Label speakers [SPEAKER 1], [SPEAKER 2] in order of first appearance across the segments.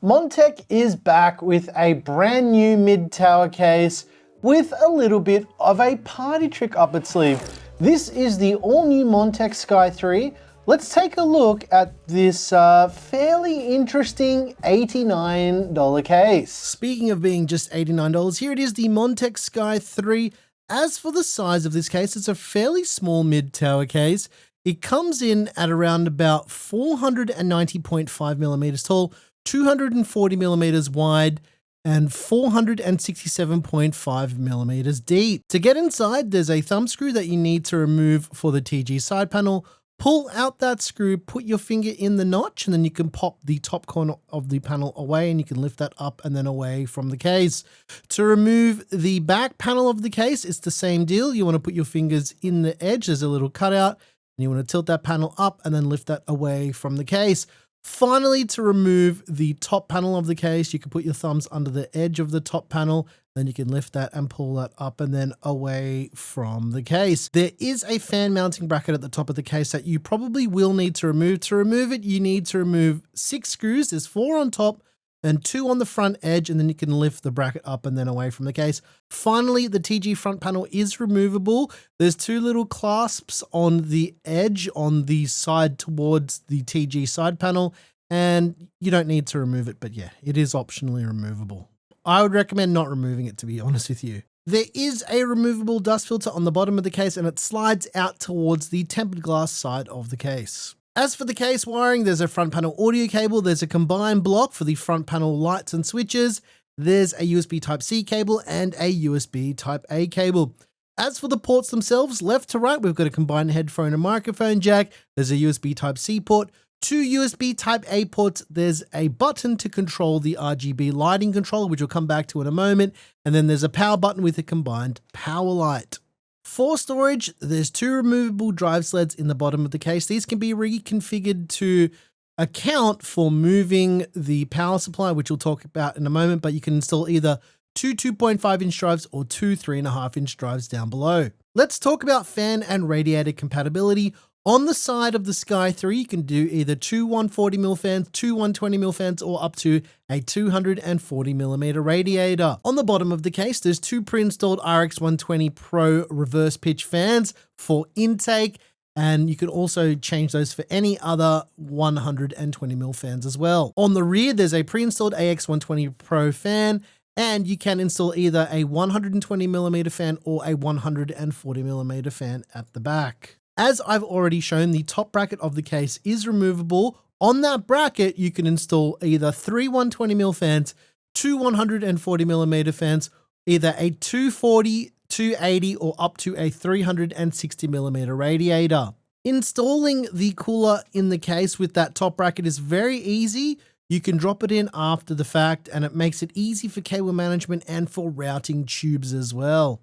[SPEAKER 1] Montech is back with a brand new mid-tower case with a little bit of a party trick up its sleeve. This is the all-new Montech Sky 3. Let's take a look at this fairly interesting $89 case. Speaking of being just $89, here it is, the Montech Sky 3. As for the size of this case, it's a fairly small mid-tower case. It comes in at around about 490.5 millimeters tall, 240 millimeters wide, and 467.5 millimeters deep. To get inside, there's a thumb screw that you need to remove for the TG side panel. Pull out that screw, put your finger in the notch, and then you can pop the top corner of the panel away, and you can lift that up and then away from the case. To remove the back panel of the case, it's the same deal. You want to put your fingers in the edge. There's a little cutout, and you want to tilt that panel up and then lift that away from the case. Finally, to remove the top panel of the case, you can put your thumbs under the edge of the top panel, then you can lift that and pull that up and then away from the case. There is a fan mounting bracket at the top of the case that you probably will need to remove. To remove it, you need to remove 6 screws. There's 4 on top and 2 on the front edge, and then you can lift the bracket up and then away from the case. Finally, the TG front panel is removable. There's 2 little clasps on the edge on the side towards the TG side panel, and you don't need to remove it, but yeah, it is optionally removable. I would recommend not removing it, to be honest with you. There is a removable dust filter on the bottom of the case, and it slides out towards the tempered glass side of the case. As for the case wiring, there's a front panel audio cable, there's a combined block for the front panel lights and switches, there's a USB Type-C cable and a USB Type-A cable. As for the ports themselves, left to right, we've got a combined headphone and microphone jack, there's a USB Type-C port, 2 USB Type-A ports, there's a button to control the RGB lighting controller, which we'll come back to in a moment, and then there's a power button with a combined power light. For storage, there's 2 removable drive sleds in the bottom of the case. These can be reconfigured to account for moving the power supply, which we'll talk about in a moment, but you can install either 2 2.5-inch drives or 2 3.5-inch drives down below. Let's talk about fan and radiator compatibility. On the side of the Sky 3, you can do either 2 140mm fans, 2 120mm fans, or up to a 240mm radiator. On the bottom of the case, there's 2 pre-installed RX120 Pro reverse pitch fans for intake, and you can also change those for any other 120mm fans as well. On the rear, there's a pre-installed AX120 Pro fan, and you can install either a 120mm fan or a 140mm fan at the back. As I've already shown, the top bracket of the case is removable. On that bracket, you can install either 3 120mm fans, 2 140mm fans, either a 240, 280, or up to a 360mm radiator. Installing the cooler in the case with that top bracket is very easy. You can drop it in after the fact, and it makes it easy for cable management and for routing tubes as well.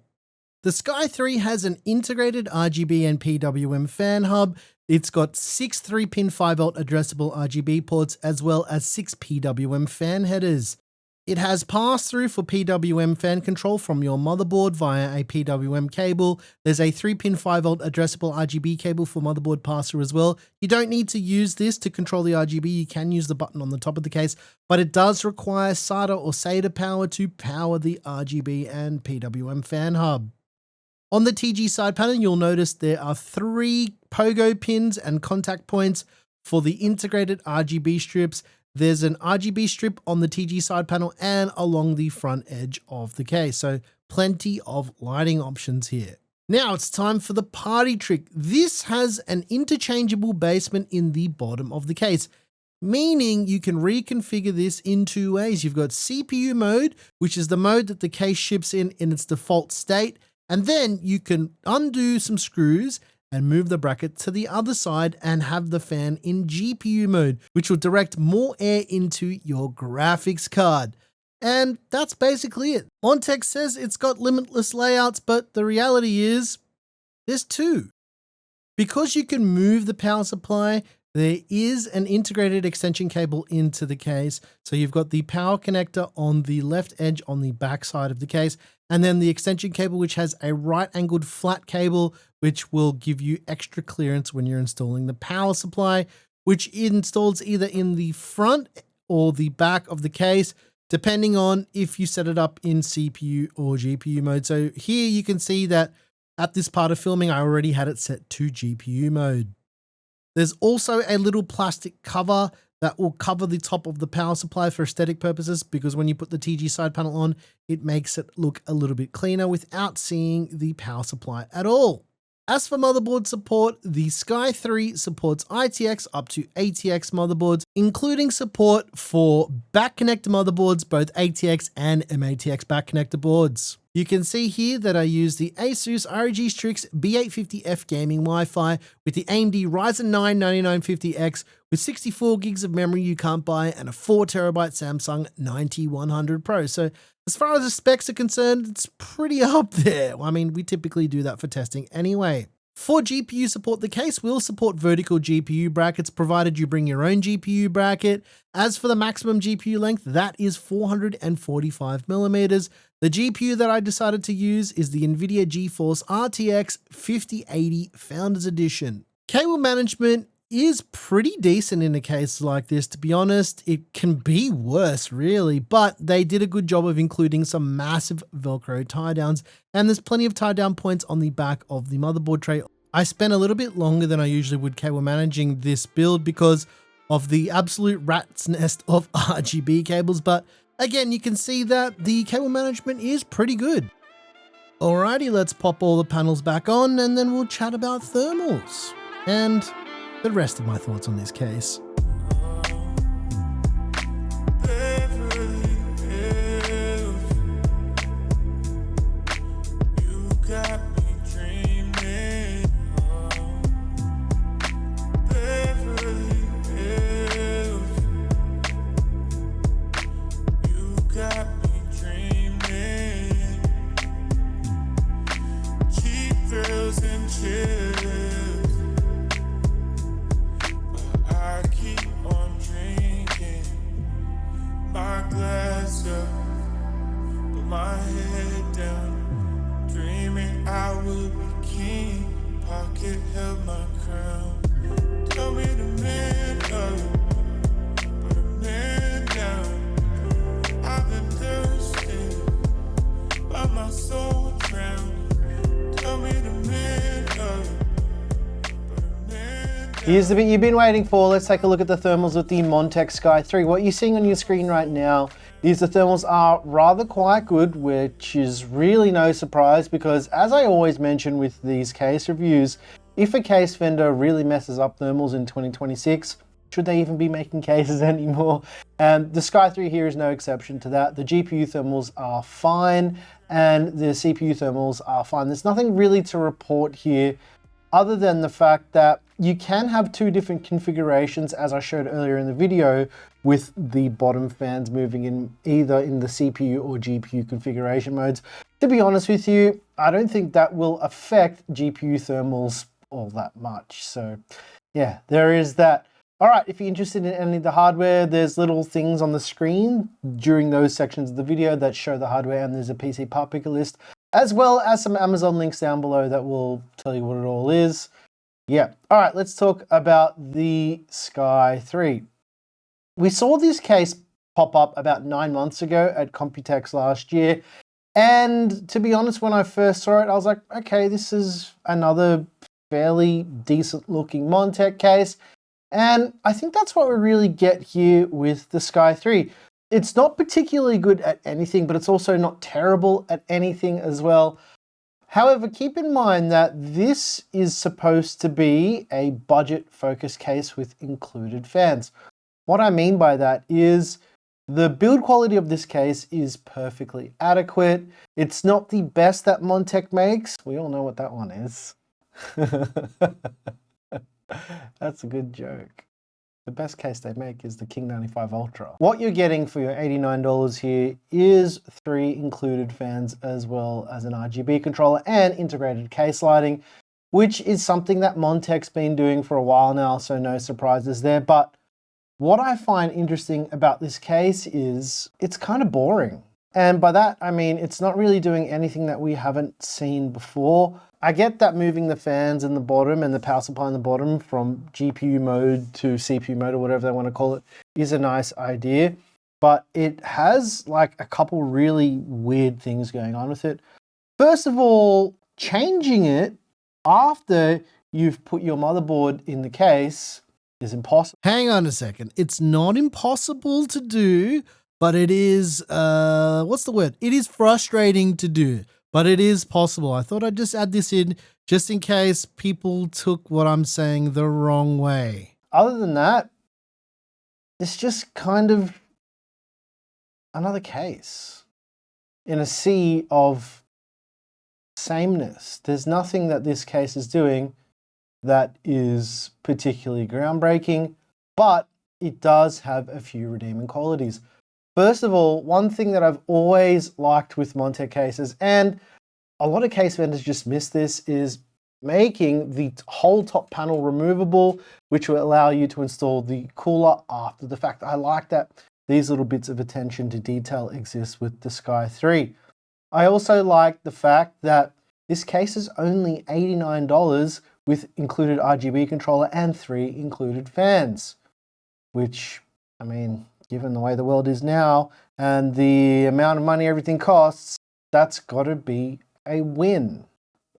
[SPEAKER 1] The Sky 3 has an integrated RGB and PWM fan hub. It's got 6 3-pin 5V addressable RGB ports as well as 6 PWM fan headers. It has pass-through for PWM fan control from your motherboard via a PWM cable. There's a 3-pin 5V addressable RGB cable for motherboard pass-through as well. You don't need to use this to control the RGB. You can use the button on the top of the case, but it does require SATA or SATA power to power the RGB and PWM fan hub. On the TG side panel, you'll notice there are 3 pogo pins and contact points for the integrated RGB strips. There's an RGB strip on the TG side panel and along the front edge of the case. So plenty of lighting options here. Now it's time for the party trick. This has an interchangeable basement in the bottom of the case, meaning you can reconfigure this in 2 ways. You've got CPU mode, which is the mode that the case ships in its default state. And then you can undo some screws and move the bracket to the other side and have the fan in GPU mode, which will direct more air into your graphics card. And that's basically it. Montech says it's got limitless layouts, but the reality is there's 2. Because you can move the power supply, there is an integrated extension cable into the case. So you've got the power connector on the left edge on the back side of the case, and then the extension cable, which has a right angled flat cable, which will give you extra clearance when you're installing the power supply, which installs either in the front or the back of the case, depending on if you set it up in CPU or GPU mode. So here you can see that at this part of filming, I already had it set to GPU mode. There's also a little plastic cover that will cover the top of the power supply for aesthetic purposes, because when you put the TG side panel on, it makes it look a little bit cleaner without seeing the power supply at all. As for motherboard support, the Sky 3 supports ITX up to ATX motherboards, including support for back connector motherboards, both ATX and MATX back connector boards. You can see here that I use the Asus ROG Strix B850F gaming Wi-Fi with the AMD Ryzen 9 9950X with 64 gigs of memory you can't buy and a 4TB Samsung 9100 Pro. So as far as the specs are concerned, it's pretty up there. I mean, we typically do that for testing anyway. For GPU support, the case will support vertical GPU brackets, provided you bring your own GPU bracket. As for the maximum GPU length, that is 445 millimeters. The GPU that I decided to use is the NVIDIA GeForce RTX 5080 Founders Edition. Cable management is pretty decent in a case like this, to be honest. It can be worse, really, but they did a good job of including some massive Velcro tie downs, and there's plenty of tie down points on the back of the motherboard tray. I spent a little bit longer than I usually would cable managing this build because of the absolute rat's nest of RGB cables, but again, you can see that the cable management is pretty good. Alrighty, let's pop all the panels back on and then we'll chat about thermals and the rest of my thoughts on this case.
[SPEAKER 2] Here's the bit you've been waiting for. Let's take a look at the thermals with the Montech Sky 3. What you're seeing on your screen right now is the thermals are rather quite good, which is really no surprise because, as I always mention with these case reviews, if a case vendor really messes up thermals in 2026, should they even be making cases anymore? The Sky 3 here is no exception to that. The GPU thermals are fine and the CPU thermals are fine. There's nothing really to report here other than the fact that you can have two different configurations, as I showed earlier in the video, with the bottom fans moving in either in the CPU or GPU configuration modes. To be honest with you, I don't think that will affect GPU thermals all that much. So yeah, there is that. All right, if you're interested in any of the hardware, there's little things on the screen during those sections of the video that show the hardware, and there's a PC part picker list, as well as some Amazon links down below that will tell you what it all is. Yeah, all right, let's talk about the Sky 3. We saw this case pop up about 9 months ago at Computex last year. And to be honest, when I first saw it, I was like, okay, this is another fairly decent looking Montech case. And I think that's what we really get here with the Sky 3. It's not particularly good at anything, but it's also not terrible at anything as well. However, keep in mind that this is supposed to be a budget-focused case with included fans. What I mean by that is the build quality of this case is perfectly adequate. It's not the best that Montech makes. We all know what that one is. That's a good joke. The best case they make is the King 95 Ultra. What you're getting for your $89 here is 3 included fans as well as an RGB controller and integrated case lighting, which is something that Montech's been doing for a while now, so no surprises there. But what I find interesting about this case is it's kind of boring. And by that, I mean, it's not really doing anything that we haven't seen before. I get that moving the fans in the bottom and the power supply in the bottom from GPU mode to CPU mode or whatever they want to call it is a nice idea, but it has like a couple really weird things going on with it. First of all, changing it after you've put your motherboard in the case is impossible.
[SPEAKER 1] Hang on a second. It's not impossible to do, but it is, what's the word? It is frustrating to do, but it is possible. I thought I'd just add this in just in case people took what I'm saying the wrong way.
[SPEAKER 2] Other than that, it's just kind of another case in a sea of sameness. There's nothing that this case is doing that is particularly groundbreaking, but it does have a few redeeming qualities. First of all, one thing that I've always liked with Montech cases, and a lot of case vendors just miss this, is making the whole top panel removable, which will allow you to install the cooler after the fact. I like that these little bits of attention to detail exist with the Sky 3. I also like the fact that this case is only $89 with included RGB controller and 3 included fans, which, I mean, given the way the world is now and the amount of money everything costs, that's got to be a win.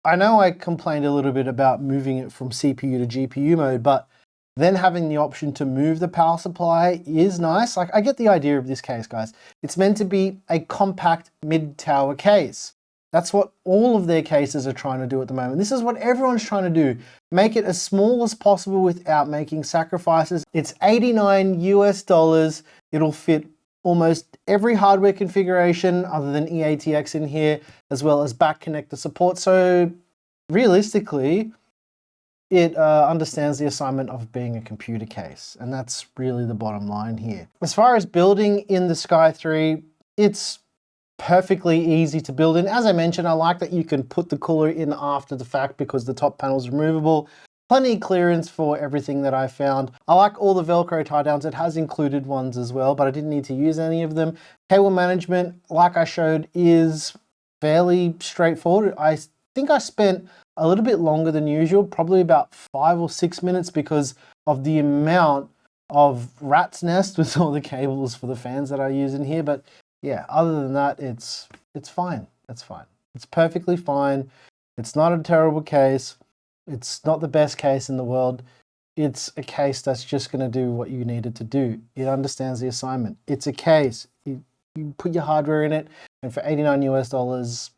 [SPEAKER 2] I know I complained a little bit about moving it from CPU to GPU mode, but then having the option to move the power supply is nice. Like, I get the idea of this case, guys. It's meant to be a compact mid-tower case. That's what all of their cases are trying to do at the moment. This is what everyone's trying to do. Make it as small as possible without making sacrifices. It's $89 US. It'll fit almost every hardware configuration other than EATX in here, as well as back connector support. So realistically, it understands the assignment of being a computer case, and that's really the bottom line here. As far as building in the Sky 3, it's perfectly easy to build in. As I mentioned, I like that you can put the cooler in after the fact because the top panel is removable. Plenty of clearance for everything that I found. I like all the Velcro tie downs. It has included ones as well, but I didn't need to use any of them. Cable management, like I showed, is fairly straightforward. I think I spent a little bit longer than usual, probably about 5 or 6 minutes because of the amount of rat's nest with all the cables for the fans that I use in here. But yeah, other than that, it's fine. It's fine. It's perfectly fine. It's not a terrible case. It's not the best case in the world. It's a case that's just going to do what you need it to do. It understands the assignment. It's a case. You put your hardware in it, and for $89 US,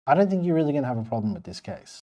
[SPEAKER 2] I don't think you're really going to have a problem with this case.